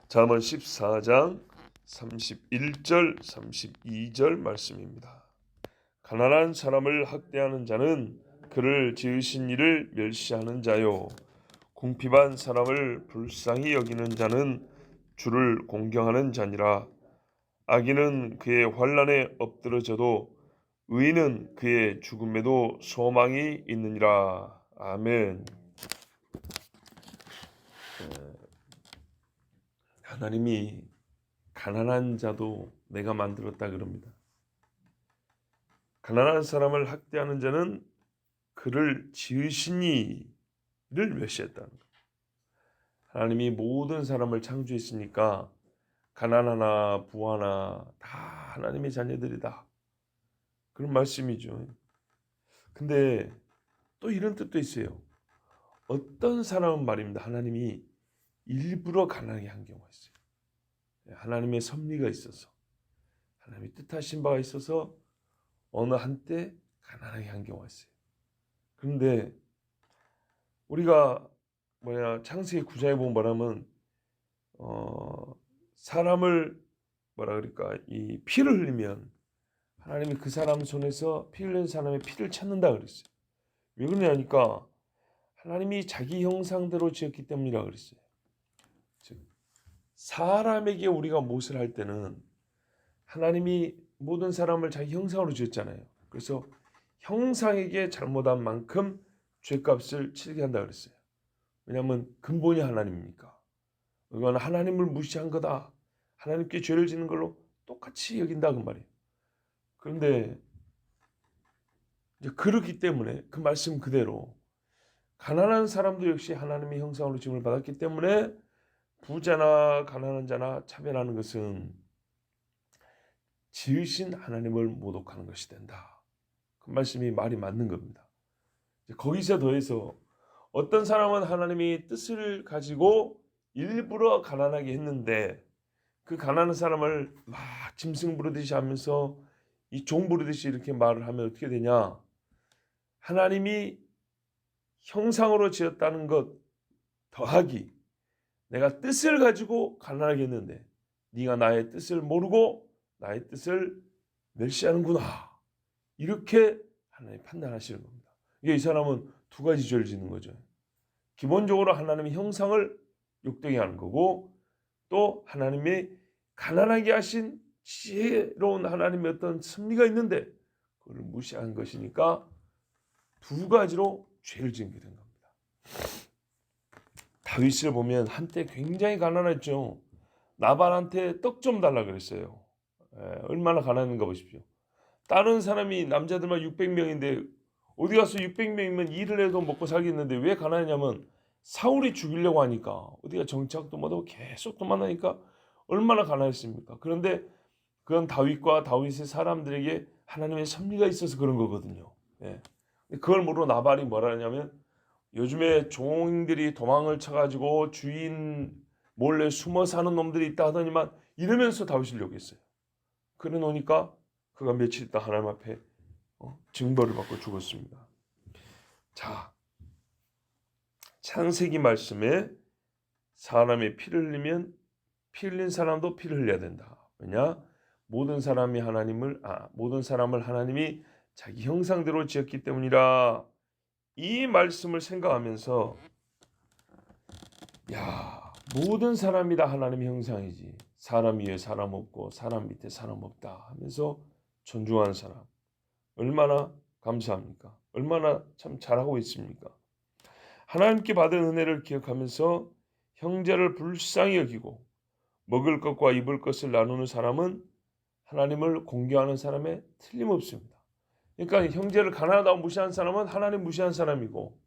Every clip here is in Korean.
잠언 14장 31절 32절 말씀입니다. 가난한 사람을 학대하는 자는 그를 지으신 이를 멸시하는 자요, 궁핍한 사람을 불쌍히 여기는 자는 주를 공경하는 자니라. 악인은 그의 환난에 엎드러져도 의인은 그의 죽음에도 소망이 있느니라. 아멘. 하나님이 가난한 자도 내가 만들었다 그럽니다. 가난한 사람을 학대하는 자는 그를 지으신 이를 멸시했다는 것. 하나님이 모든 사람을 창조했으니까 가난하나 부하나 다 하나님의 자녀들이다, 그런 말씀이죠. 근데 또 이런 뜻도 있어요. 어떤 사람은 말입니다, 하나님이 일부러 가난하게 한 경우가 있어요. 하나님의 섭리가 있어서, 하나님이 뜻하신 바가 있어서 어느 한때 가난하게 한 경우가 있어요. 그런데 우리가 창세기 9장에 보면 뭐라면 사람을 이 피를 흘리면 하나님이 그 사람 손에서 피 흘린 사람의 피를 찾는다 그랬어요. 왜 그러냐니까 하나님이 자기 형상대로 지었기 때문이라 그랬어요. 즉 사람에게 우리가 못을 할 때는 하나님이 모든 사람을 자기 형상으로 지었잖아요. 그래서 형상에게 잘못한 만큼 죄값을 치르게 한다 그랬어요. 왜냐하면 근본이 하나님이니까. 이건 하나님을 무시한 거다, 하나님께 죄를 짓는 걸로 똑같이 여긴다 그 말이에요. 그런데 이제 그렇기 때문에 그 말씀 그대로 가난한 사람도 역시 하나님의 형상으로 지음을 받았기 때문에 부자나 가난한 자나 차별하는 것은 지으신 하나님을 모독하는 것이 된다. 그 말씀이 말이 맞는 겁니다. 거기서 더해서 어떤 사람은 하나님이 뜻을 가지고 일부러 가난하게 했는데 그 가난한 사람을 막 짐승 부르듯이 하면서 이 종 부르듯이 이렇게 말을 하면 어떻게 되냐? 하나님이 형상으로 지었다는 것 더하기, 내가 뜻을 가지고 가난하게 했는데 네가 나의 뜻을 모르고 나의 뜻을 멸시하는구나, 이렇게 하나님 판단하시는 겁니다. 이게 이 사람은 두 가지 죄를 짓는 거죠. 기본적으로 하나님의 형상을 욕되게 하는 거고, 또 하나님의 가난하게 하신 지혜로운 하나님의 어떤 섭리가 있는데 그걸 무시한 것이니까 두 가지로 죄를 짓게 된 겁니다. 다윗을 보면 한때 굉장히 가난했죠. 나발한테 떡 좀 달라 그랬어요. 얼마나 가난한가 보십시오. 다른 사람이 남자들만 600명인데 어디 가서 600명이면 일을 해도 먹고 살겠는데 왜 가난하냐면 사울이 죽이려고 하니까, 어디가 정착도 못하고 계속 도망다니까 얼마나 가난했습니까? 그런데 그건 다윗과 다윗의 사람들에게 하나님의 섭리가 있어서 그런 거거든요. 그걸 모르고 나발이 뭐라 하냐면, 요즘에 종들이 도망을 쳐가지고 주인 몰래 숨어 사는 놈들이 있다 하더니만 이러면서 다윗을 욕했어요. 그래 놓으니까 그가 며칠 있다 하나님 앞에 징벌을 받고 죽었습니다. 자, 창세기 말씀에 사람의 피를 흘리면 피 흘린 사람도 피를 흘려야 된다. 왜냐? 모든 사람을 하나님이 자기 형상대로 지었기 때문이라. 이 말씀을 생각하면서 모든 사람이 다 하나님의 형상이지, 사람 위에 사람 없고 사람 밑에 사람 없다 하면서 존중하는 사람 얼마나 감사합니까? 얼마나 참 잘하고 있습니까? 하나님께 받은 은혜를 기억하면서 형제를 불쌍히 여기고 먹을 것과 입을 것을 나누는 사람은 하나님을 공경하는 사람에 틀림없습니다. 그러니까 형제를 가난하다고 무시하는 사람은 하나님 무시한 사람이고,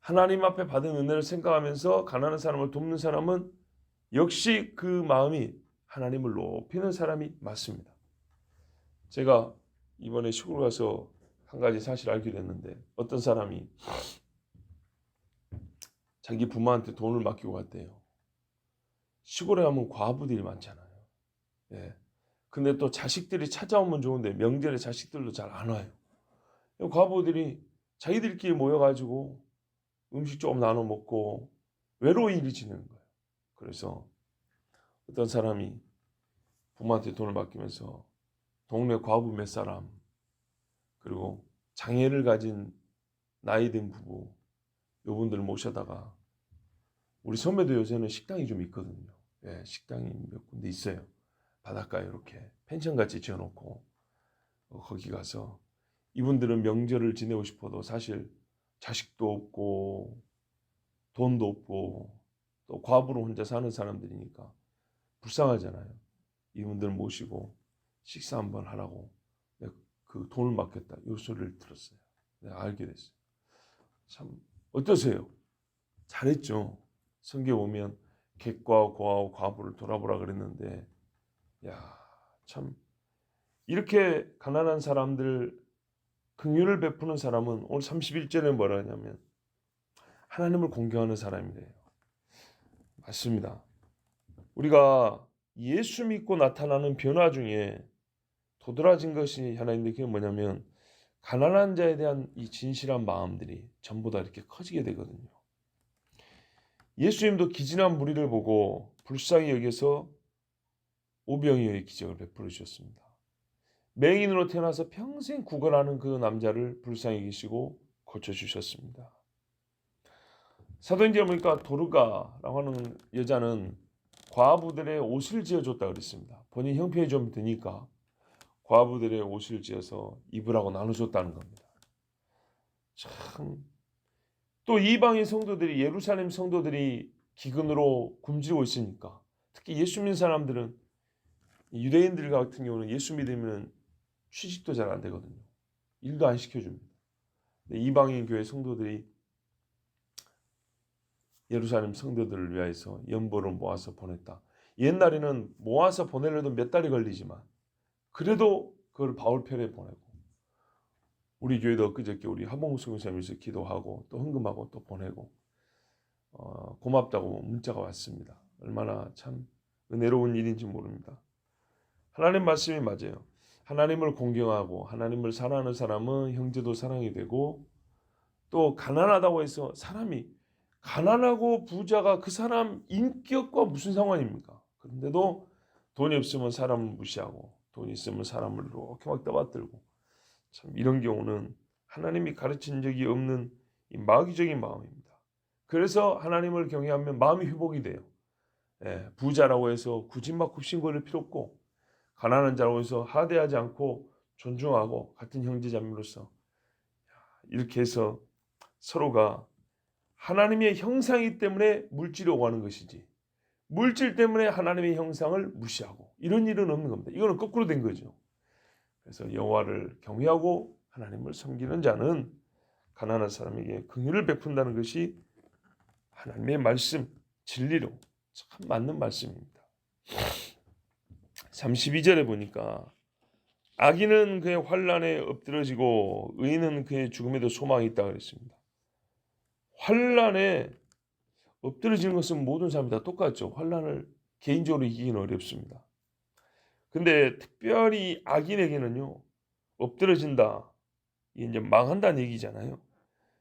하나님 앞에 받은 은혜를 생각하면서 가난한 사람을 돕는 사람은 역시 그 마음이 하나님을 높이는 사람이 맞습니다. 제가 이번에 시골 가서 한 가지 사실 알게 됐는데, 어떤 사람이 자기 부모한테 돈을 맡기고 갔대요. 시골에 가면 과부들이 많잖아요. 근데 또 자식들이 찾아오면 좋은데 명절에 자식들도 잘 안 와요. 과부들이 자기들끼리 모여가지고 음식 조금 나눠 먹고 외로운 일이 지내는 거예요. 그래서 어떤 사람이 부모한테 돈을 맡기면서 동네 과부 몇 사람, 그리고 장애를 가진 나이든 부부, 요분들을 모셔다가, 우리 섬에도 요새는 식당이 좀 있거든요. 예, 식당이 몇 군데 있어요. 바닷가에 이렇게 펜션같이 지어놓고 거기 가서, 이분들은 명절을 지내고 싶어도 사실 자식도 없고 돈도 없고 또 과부로 혼자 사는 사람들이니까 불쌍하잖아요. 이분들 모시고 식사 한번 하라고 내가 그 돈을 맡겼다, 이 소리를 들었어요. 내가 알게 됐어요. 참 어떠세요? 잘했죠. 성경에 보면 객과 고아와 과부를 돌아보라 그랬는데, 야, 참 이렇게 가난한 사람들 긍휼을 베푸는 사람은 오늘 31절에 뭐라 하냐면 하나님을 공경하는 사람이래요. 맞습니다. 우리가 예수 믿고 나타나는 변화 중에 도드라진 것이 하나 있는데, 그게 뭐냐면 가난한 자에 대한 이 진실한 마음들이 전부 다 이렇게 커지게 되거든요. 예수님도 기진한 무리를 보고 불쌍히 여겨서 오병이어의 기적을 베풀어 주셨습니다. 맹인으로 태어나서 평생 구걸하는 그 남자를 불쌍히 여기시고 고쳐주셨습니다. 사도행전에 보니까 도르가라고 하는 여자는 과부들의 옷을 지어줬다 그랬습니다. 본인 형편이 좀 드니까 과부들의 옷을 지어서 입으라고 나눠줬다는 겁니다. 참, 또 이방인 성도들이, 예루살렘 성도들이 기근으로 굶주리고 있으니까, 특히 예수 믿는 사람들은, 유대인들 같은 경우는 예수 믿으면 취직도 잘 안 되거든요. 일도 안 시켜줍니다. 이방인 교회 성도들이 예루살렘 성도들을 위해서 연보를 모아서 보냈다. 옛날에는 모아서 보내려도 몇 달이 걸리지만 그래도 그걸 바울편에 보내고, 우리 교회도 엊그저께 우리 하봉우 선교사님께서 기도하고 또 헌금하고 또 보내고 고맙다고 문자가 왔습니다. 얼마나 참 은혜로운 일인지 모릅니다. 하나님 말씀이 맞아요. 하나님을 공경하고 하나님을 사랑하는 사람은 형제도 사랑이 되고, 또 가난하다고 해서 사람이, 가난하고 부자가 그 사람 인격과 무슨 상관입니까? 그런데도 돈이 없으면 사람을 무시하고 돈이 있으면 사람을 이렇게 막 떠받들고, 참 이런 경우는 하나님이 가르친 적이 없는 이 마귀적인 마음입니다. 그래서 하나님을 경외하면 마음이 회복이 돼요. 예, 부자라고 해서 굳이 막 굽신거릴 필요 없고, 가난한 자라고 해서 하대하지 않고 존중하고 같은 형제자매로서 이렇게 해서 서로가 하나님의 형상이기 때문에 물질이 오가는 것이지, 물질 때문에 하나님의 형상을 무시하고 이런 일은 없는 겁니다. 이거는 거꾸로 된 거죠. 그래서 여호와를 경외하고 하나님을 섬기는 자는 가난한 사람에게 긍휼을 베푼다는 것이 하나님의 말씀, 진리로 참 맞는 말씀입니다. 32절에 보니까 악인은 그의 환난에 엎드러지고 의인은 그의 죽음에도 소망이 있다고 그랬습니다. 환난에 엎드러지는 것은 모든 사람이 다 똑같죠. 환난을 개인적으로 이기기는 어렵습니다. 근데 특별히 악인에게는요, 엎드러진다, 이게 이제 망한다는 얘기잖아요.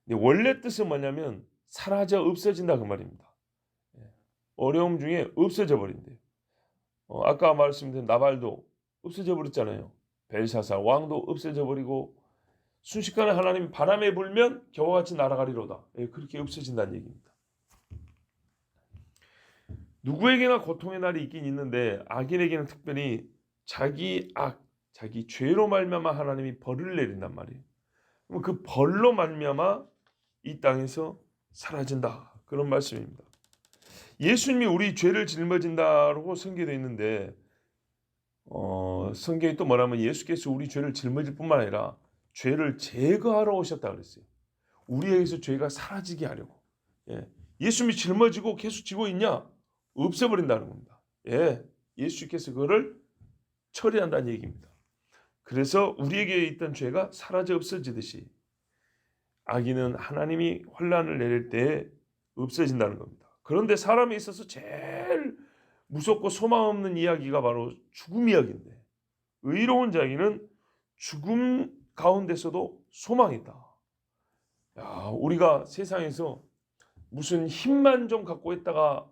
근데 원래 뜻은 뭐냐면 사라져 없어진다 그 말입니다. 어려움 중에 없어져 버린대요. 아까 말씀드린 나발도 없어져 버렸잖아요. 벨사살 왕도 없어져 버리고, 순식간에 하나님이 바람에 불면 겨와 같이 날아가리로다. 그렇게 없어진다는 얘기입니다. 누구에게나 고통의 날이 있긴 있는데 악인에게는 특별히 자기 악, 자기 죄로 말미암아 하나님이 벌을 내린단 말이에요. 그럼 그 벌로 말미암아 이 땅에서 사라진다, 그런 말씀입니다. 예수님이 우리 죄를 짊어진다고 성경에 있는데, 성경이 또 뭐라면 예수께서 우리 죄를 짊어질 뿐만 아니라 죄를 제거하러 오셨다 그랬어요. 우리에게서 죄가 사라지게 하려고. 예수님이 짊어지고 계속 지고 있냐? 없애버린다는 겁니다. 예수께서 그거를 처리한다는 얘기입니다. 그래서 우리에게 있던 죄가 사라져 없어지듯이 악인은 하나님이 환난을 내릴 때 없어진다는 겁니다. 그런데 사람에 있어서 제일 무섭고 소망 없는 이야기가 바로 죽음 이야기인데, 의로운 자에게는 죽음 가운데서도 소망이 있다. 우리가 세상에서 무슨 힘만 좀 갖고 있다가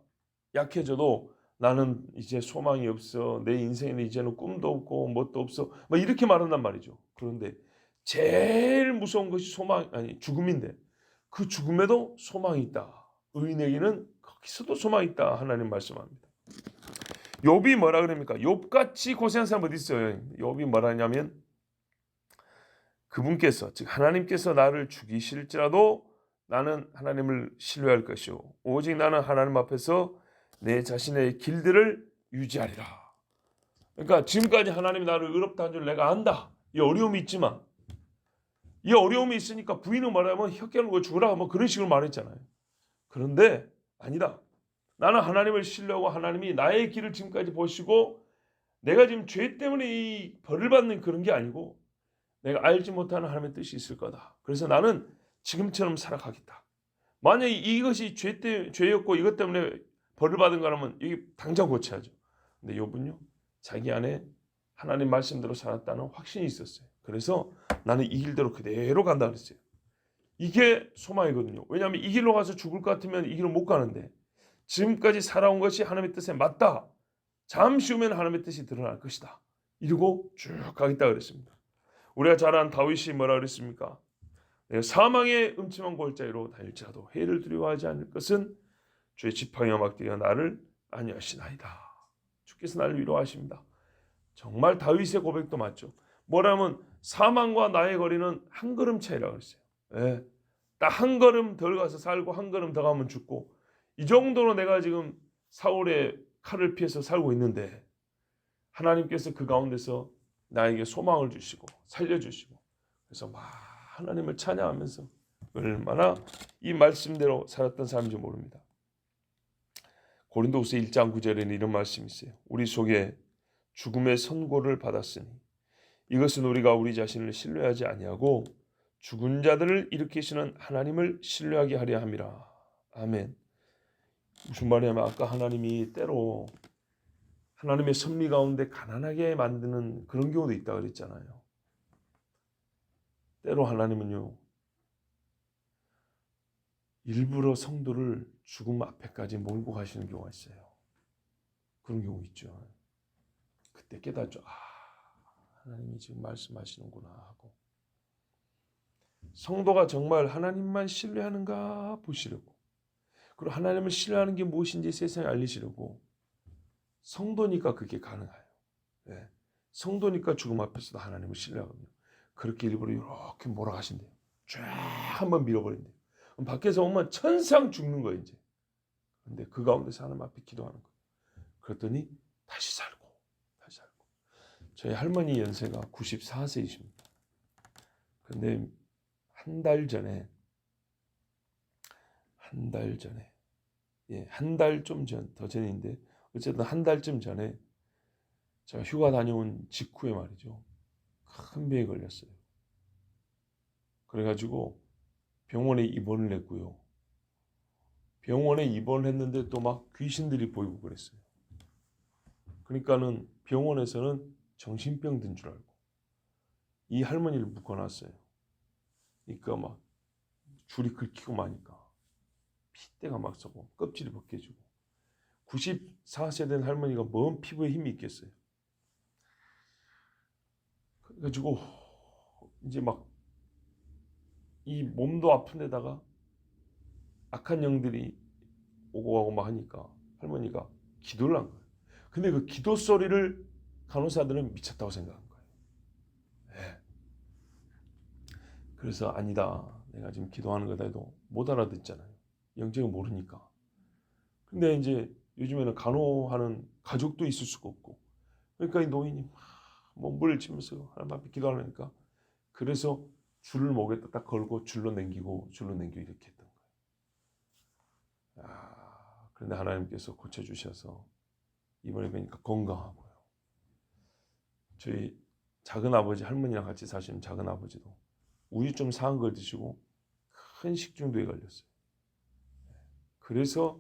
약해져도 나는 이제 소망이 없어. 내 인생에는 이제는 꿈도 없고 뭣도 없어. 막 이렇게 말한단 말이죠. 그런데 제일 무서운 것이 죽음인데 그 죽음에도 소망이 있다. 의인에게는 거기서도 소망이 있다. 하나님 말씀합니다. 욥이 뭐라 그럽니까? 욥같이 고생한 사람 어디 있어요? 욥이 뭐라 하냐면 그분께서 즉 하나님께서 나를 죽이실지라도 나는 하나님을 신뢰할 것이요 오직 나는 하나님 앞에서 내 자신의 길들을 유지하리라. 그러니까 지금까지 하나님이 나를 의롭다 한 줄 내가 안다. 이 어려움이 있지만 이 어려움이 있으니까 부인은 말하면 혀깨물고 죽으라 뭐 그런 식으로 말했잖아요. 그런데 아니다. 나는 하나님을 신뢰하고 하나님이 나의 길을 지금까지 보시고 내가 지금 죄 때문에 이 벌을 받는 그런 게 아니고 내가 알지 못하는 하나님의 뜻이 있을 거다. 그래서 나는 지금처럼 살아가겠다. 만약에 이것이 죄였고 이것 때문에 벌을 받은 거라면 이게 당장 고쳐야죠. 근데 욥은요. 자기 안에 하나님 말씀대로 살았다는 확신이 있었어요. 그래서 나는 이 길대로 그대로 간다 그랬어요. 이게 소망이거든요. 왜냐하면 이 길로 가서 죽을 것 같으면 이 길을 못 가는데 지금까지 살아온 것이 하나님의 뜻에 맞다. 잠시 후면 하나님의 뜻이 드러날 것이다. 이러고 쭉 가겠다 그랬습니다. 우리가 잘 아는 다윗이 뭐라 그랬습니까? 내가 사망의 음침한 골짜기로 다닐지라도 해를 두려워하지 않을 것은 주의 지팡이와 막대기가 나를 안위하시나이다. 주께서 나를 위로하십니다. 정말 다윗의 고백도 맞죠. 뭐라면 사망과 나의 거리는 한 걸음 차이라고 그랬어요. 예. 딱 한 걸음 덜 가서 살고 한 걸음 더 가면 죽고 이 정도로 내가 지금 사울의 칼을 피해서 살고 있는데 하나님께서 그 가운데서 나에게 소망을 주시고 살려주시고 그래서 막 하나님을 찬양하면서 얼마나 이 말씀대로 살았던 사람인지 모릅니다. 고린도후서 1장 9절에는 이런 말씀이 있어요. 우리 속에 죽음의 선고를 받았으니 이것은 우리가 우리 자신을 신뢰하지 아니하고 죽은 자들을 일으키시는 하나님을 신뢰하게 하려 함이라. 아멘. 무슨 말이냐면 아까 하나님이 때로 하나님의 섭리 가운데 가난하게 만드는 그런 경우도 있다고 그랬잖아요. 때로 하나님은요. 일부러 성도를 죽음 앞에까지 몰고 가시는 경우가 있어요. 그런 경우 있죠. 그때 깨닫죠. 하나님이 지금 말씀하시는구나 하고. 성도가 정말 하나님만 신뢰하는가 보시려고. 그리고 하나님을 신뢰하는 게 무엇인지 세상에 알리시려고. 성도니까 그게 가능해요. 네. 성도니까 죽음 앞에서도 하나님을 신뢰하거든요. 그렇게 일부러 이렇게 몰아가신대요. 쫙 한번 밀어버린대요. 밖에서 오면 천상 죽는 거예요 이제. 근데 그 가운데서 하나님 앞에 기도하는 거예요. 그랬더니 다시 살고. 저희 할머니 연세가 94세이십니다. 근데 한 달 전에 한 달 좀 더 전인데 어쨌든 한 달쯤 전에 제가 휴가 다녀온 직후에 말이죠. 큰 병에 걸렸어요. 그래가지고 병원에 입원을 했고요. 병원에 입원을 했는데 또 막 귀신들이 보이고 그랬어요. 그러니까는 병원에서는 정신병 든 줄 알고 이 할머니를 묶어놨어요. 그러니까 막 줄이 긁히고 마니까 핏대가 막 서고 껍질이 벗겨지고 94세 된 할머니가 뭔 피부에 힘이 있겠어요. 그래가지고 이제 막 이 몸도 아픈 데다가 악한 영들이 오고 가고 막 하니까 할머니가 기도를 한 거예요. 근데 그 기도 소리를 간호사들은 미쳤다고 생각한 거예요. 네. 그래서 아니다. 내가 지금 기도하는 거다 해도 못 알아듣잖아요. 영적을 모르니까. 근데 이제 요즘에는 간호하는 가족도 있을 수가 없고 그러니까 이 노인이 몸부림을 치면서 하나님 앞에 기도하려니까 그래서 줄을 목에다 딱 걸고 줄로 당기고 이렇게 했던 거예요. 그런데 하나님께서 고쳐주셔서 이번에 뵈니까 건강하고요. 저희 작은 아버지 할머니랑 같이 사시는 작은 아버지도 우유 좀 상한 걸 드시고 큰 식중독에 걸렸어요. 그래서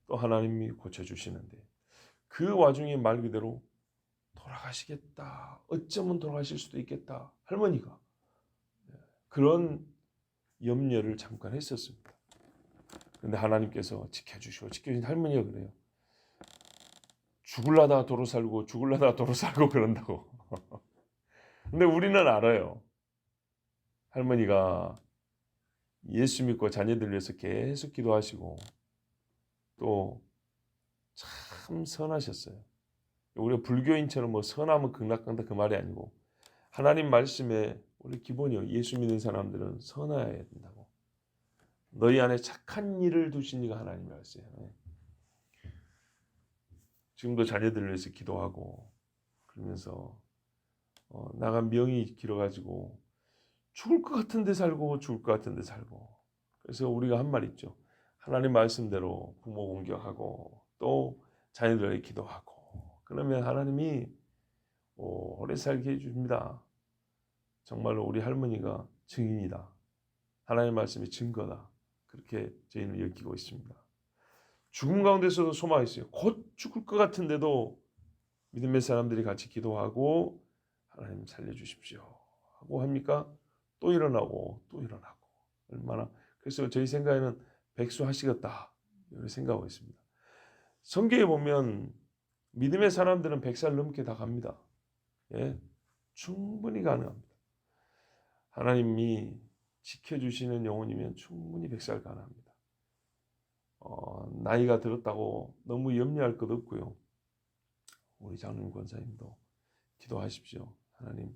또 하나님이 고쳐주시는데 그 와중에 말 그대로 돌아가시겠다. 어쩌면 돌아가실 수도 있겠다. 할머니가 그런 염려를 잠깐 했었습니다. 그런데 하나님께서 지켜주시고 지켜주신 할머니가 그래요. 죽을라다 도로 살고 죽을라다 도로 살고 그런다고. 근데 우리는 알아요. 할머니가 예수 믿고 자녀들 위해서 계속 기도하시고 또 참 선하셨어요. 우리가 불교인처럼 뭐 선하면 극락간다 그 말이 아니고 하나님 말씀에 우리 기본이요. 예수 믿는 사람들은 선해야 된다고. 너희 안에 착한 일을 두신 이가 하나님이라고 했어요. 지금도 자녀들을 위해서 기도하고 그러면서 나가 명이 길어가지고 죽을 것 같은 데 살고 죽을 것 같은 데 살고 그래서 우리가 한 말 있죠. 하나님 말씀대로 부모 공경하고 또 자녀들에게 기도하고 그러면 하나님이 오래 살게 해줍니다. 정말로 우리 할머니가 증인이다. 하나님 말씀이 증거다. 그렇게 저희는 여기고 있습니다. 죽음 가운데서도 소망이 있어요. 곧 죽을 것 같은데도 믿음의 사람들이 같이 기도하고 하나님 살려주십시오 하고 합니까? 또 일어나고 또 일어나고 얼마나 그래서 저희 생각에는 백수하시겠다 이렇게 생각하고 있습니다. 성경에 보면 믿음의 사람들은 100살 넘게 다 갑니다. 예, 충분히 가능합니다. 하나님이 지켜주시는 영혼이면 충분히 100살 가능합니다. 나이가 들었다고 너무 염려할 것 없고요. 우리 장로님 권사님도 기도하십시오. 하나님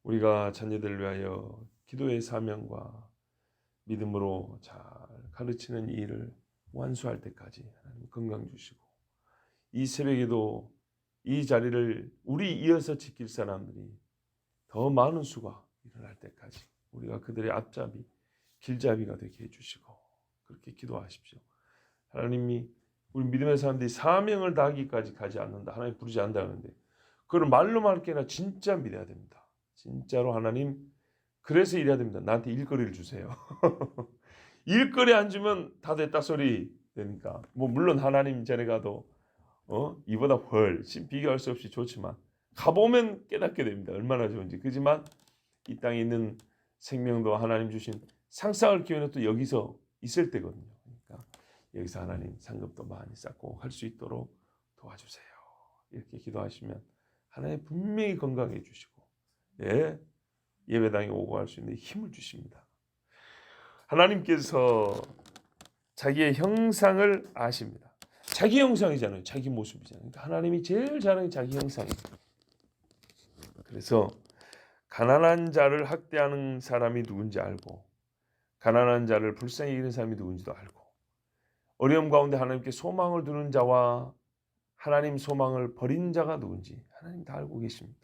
우리가 자녀들을 위하여 기도의 사명과 믿음으로 잘 가르치는 일을 완수할 때까지 하나님 건강 주시고 이 새벽에도 이 자리를 우리 이어서 지킬 사람들이 더 많은 수가 일어날 때까지 우리가 그들의 앞잡이 길잡이가 되게 해주시고 그렇게 기도하십시오. 하나님이 우리 믿음의 사람들이 사명을 다하기까지 가지 않는다. 하나님 부르지 않는다 하는데 그걸 말로만 할 게 아니라 진짜 믿어야 됩니다. 진짜로 하나님 그래서 이래야 됩니다. 나한테 일거리를 주세요. 일거리 안 주면 다 됐다 소리 되니까 뭐 물론 하나님 전에 가도 이보다 훨씬 비교할 수 없이 좋지만 가보면 깨닫게 됩니다. 얼마나 좋은지. 그지만 이 땅에 있는 생명도 하나님 주신 상상할 기회는 또 여기서 있을 때거든요. 그러니까 여기서 하나님 상급도 많이 쌓고 할 수 있도록 도와주세요. 이렇게 기도하시면 하나님 분명히 건강해 주시고 예배당에 오고 할 수 있는 힘을 주십니다. 하나님께서 자기의 형상을 아십니다. 자기 형상이잖아요. 자기 모습이잖아요. 그러니까 하나님이 제일 잘하는 게 자기 형상이에요. 그래서 가난한 자를 학대하는 사람이 누군지 알고 가난한 자를 불쌍히 여기는 사람이 누군지도 알고 어려움 가운데 하나님께 소망을 두는 자와 하나님 소망을 버린 자가 누군지 하나님 다 알고 계십니다.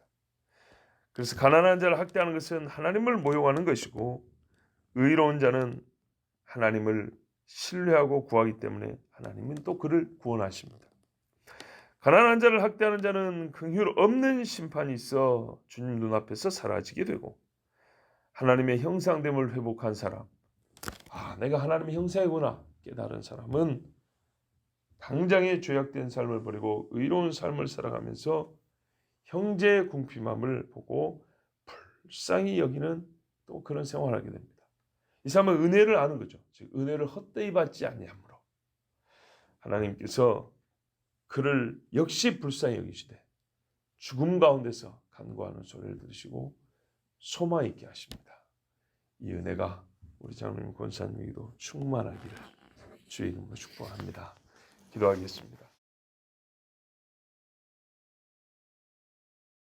그래서 가난한 자를 학대하는 것은 하나님을 모욕하는 것이고 의로운 자는 하나님을 신뢰하고 구하기 때문에 하나님은 또 그를 구원하십니다. 가난한 자를 학대하는 자는 긍휼 없는 심판이 있어 주님 눈앞에서 사라지게 되고 하나님의 형상됨을 회복한 사람 내가 하나님의 형상이구나 깨달은 사람은 당장의 죄악된 삶을 버리고 의로운 삶을 살아가면서 형제의 궁핍함을 보고 불쌍히 여기는 또 그런 생활을 하게 됩니다. 이 사람은 은혜를 아는 거죠. 즉 은혜를 헛되이 받지 아니하므로 하나님께서 그를 역시 불쌍히 여기시되 죽음 가운데서 간구하는 소리를 들으시고 소망 있게 하십니다. 이 은혜가 우리 장로님 권사님에게도 충만하기를 주의 이름으로 축복합니다. 기도하겠습니다.